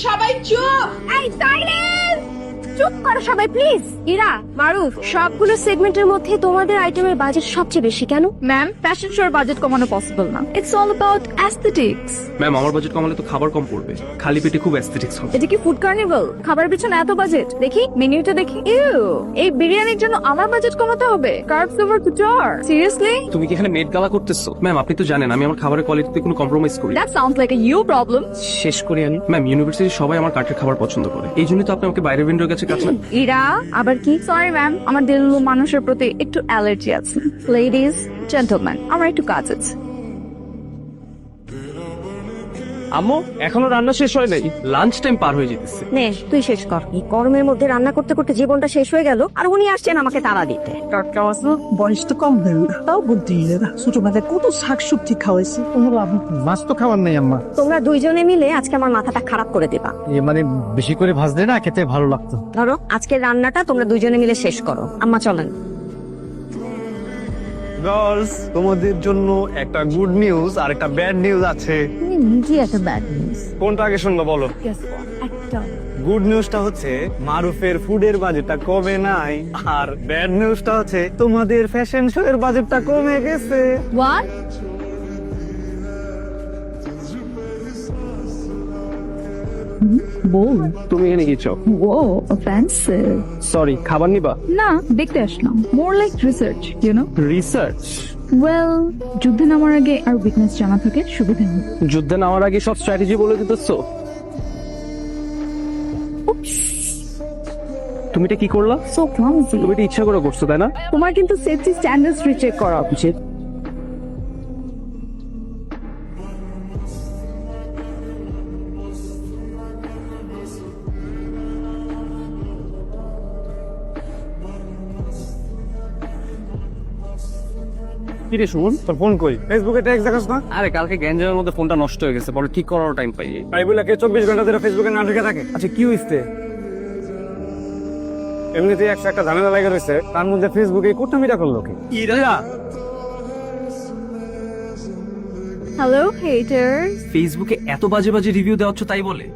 সবাই চুপ। এই সাইলেন্স, চুপ করো সবাই প্লিজ। ইরা, মারুফ, সবগুলো সেগমেন্টের মধ্যে তোমাদের আইটেমের বাজেট সবচেয়ে বেশি কেন? ম্যাম, ফ্যাশন শোর বাজেট কমানো পসিবল না। It's all about aesthetics. Ma'am আমার বাজেট কমালে তো খাবার কম পড়বে, খালি পেটে খুব অ্যাস্থেটিক্স হবে। এটা কি ফুড কার্নিভাল? খাবারের পিছনে এত বাজেট? দেখি মেনুটা দেখি। ইউ, এই বিরিয়ানির জন্য আমার বাজেট কমাতে হবে? Carbs over couture, seriously? তুমি কি এখানে মেড গালা করতেছো? ম্যাম আপনি তো জানেন আমি আমার খাবারের কোয়ালিটিতে কোনো কম্প্রোমাইজ করি না। That sounds like a you problem. শেষ করি আমি। ম্যাম ইউনিভার্সিটির সবাই আমার কাঠের খাবার পছন্দ করে, এই জন্যই তো আপনি আমাকে বাইরের ভেন্ডরের কাছে কাজ না। ইরা, আবার কি? সরি ম্যাম, আমার দিল্লু মানুষের প্রতি একটু অ্যালার্জি আছে। লেডিজ, জেন্টলম্যান, আমার একটু কাজ আছে। আম্মু এখনো রান্না শেষ হয় নাই, লাঞ্চ টাইম পার হয়ে যেতেছে। নে তুই শেষ কর। এই গরমের মধ্যে রান্না করতে করতে জীবনটা শেষ হয়ে গেল, আর উনি আসছেন আমাকে তাড়া দিতে। টাটকা মাছ বয়স তো কম হয়ে গেল। তাও বুদ্ধি এরা ছোটবেলায় কত শাক সবজি খাওয়াইছি, কোনো লাভ মাছ তো খাবার নাই আম্মা। তোমরা দুইজনে মিলে আজকে আমার মাথাটা খারাপ করে দেবা। মানে বেশি করে ভাজলে না খেতে ভালো লাগতো। ধরো আজকের রান্নাটা তোমরা দুইজনে মিলে শেষ করো। আম্মা চলেন। গার্লস, তোমাদের জন্য একটা গুড নিউজ আর একটা ব্যাড নিউজ আছে। তুমি নিজে একটা ব্যাড নিউজ। কোনটা আগে শুনবো বলো? একটা গুড নিউজটা হচ্ছে মারুফের ফুডের বাজেটটা কমে নাই, আর ব্যাড নিউজটা হচ্ছে তোমাদের ফ্যাশন শো এর বাজেটটা কমে গেছে। হোয়াট? বল। তুমি এখানে কি চাও? ও, অফেন্সিভ। সরি, খাবার নিবা? না, দেখতে আসলাম। More like research, you know. Research? Well, যুদ্ধে নামার আগে আর উইকনেস জানা থাকে সুবিধা নেই। যুদ্ধে নামার আগে সব স্ট্র্যাটেজি বলে দিতেছো? তুমি এটা কি করলা? So clumsy. তুমি এটা ইচ্ছা করে করছো তাই না? তোমার কিন্তু সেফটি স্ট্যান্ডার্ডস রিচেক করা উচিত। কি রে সুমন, তোর ফোন কই? ফেসবুকে ট্যাগ দেখাস না? আরে কালকে গ্যাঞ্জামের মধ্যে ফোনটা নষ্ট হয়ে গেছে, পরে ঠিক করার টাইম পাই। পাইবুলাকে 24 ঘন্টা ধরে ফেসবুকে না ঢুকে থাকে। আচ্ছা কি হইছে? এমনিতেই একটা ঝামেলা লাগে রয়েছে, তার মধ্যে ফেসবুকে কুটনামিটা করলো কি? Hello haters. ফেসবুকে এত বাজে বাজে রিভিউ দেওয়াচ্ছ তাই বলে?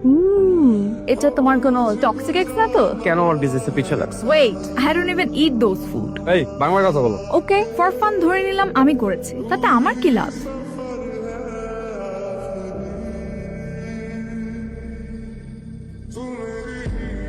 এটা তোমার কোনো টক্সিক এক্স না তো? কেন আমার বিজনেসে পিছে লাগছে? Wait, I don't even eat those food. এই বাংলা কথা বলো। ওকে, ফর ফান ধরে নিলাম আমি করেছি, তাতে আমার কি লাভ?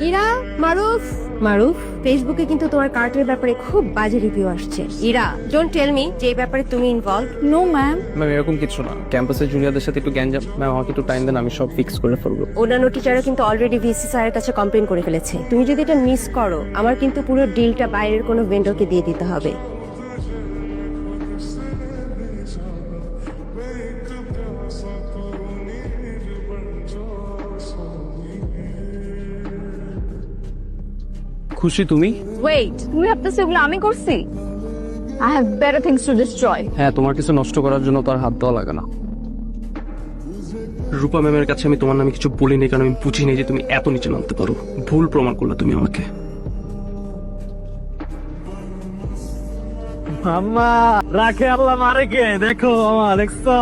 ইরা, মারুফ, মারুফ, ফেসবুকে কিন্তু তোমার কার্টের ব্যাপারে খুব বাজে রিভিউ আসছে। ইরা, ডোন্ট টেল মি যে এই ব্যাপারে তুমি ইনভলভ। No ma'am. ম্যাম এরকম কিছু না, ক্যাম্পাসের জুনিয়রদের সাথে একটু গ্যাঞ্জাম। ম্যাম আমাকে একটু টাইম দেন, আমি সব ফিক্স করে ফেলবো। অন্যান্য টিচাররা কিন্তু অলরেডি ভিসি স্যারের কাছে কমপ্লেন করে ফেলেছে। তুমি যদি এটা মিস করো, আমার কিন্তু পুরো ডিলটা বাইরের কোনো ভেন্ডরকে দিয়ে দিতে হবে। খুশি তুমি? ওয়েট, তুমি ভাবতেছো এগুলো আমি করছি? I have better things to destroy. হ্যাঁ, তোমার কিছু নষ্ট করার জন্য তো আর হাত দেওয়া লাগে না। রূপা ম্যামের কাছে আমি তোমার নামে কিছু বলিনি, কারণ আমি বুঝিনি যে তুমি এত নিচে নামতে পারো। ভুল প্রমাণ করলা তুমি আমাকে। আম্মা রাখে আল্লাহ মারে কে, দেখো মামা, দেখছো?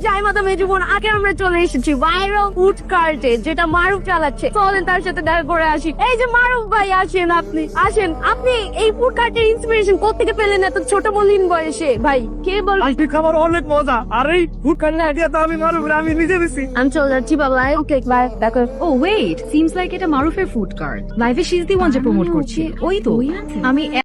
জয় মাতা মেজুবন, আগে আমরা চলে এসেছি ভাইরাল ফুড কার্টে, যেটা মারুফ চালাচ্ছে। চলেন তার সাথে দেখা করে আসি। এই যে মারুফ ভাই, আসেন আপনি, আসেন। আপনি এই ফুড কার্টের ইন্সপিরেশন কোত্থেকে পেলেন এত ছোট মলিন বয়সে? ভাই কে বল? আজকে খাবার অনেক মজা, আর এই ফুড কার্টের আইডিয়া তো আমি মারুফ, আমি নিজে দিছি। আমি চলে যাচ্ছি বাবা। ওকে বাই, দেখো। ও ওয়েট, সিমস লাইক এটা মারুফের ফুড কার্ট। লাইভে শি ইজ দি ওয়ান যে প্রমোট করছে। ওই তো, আমি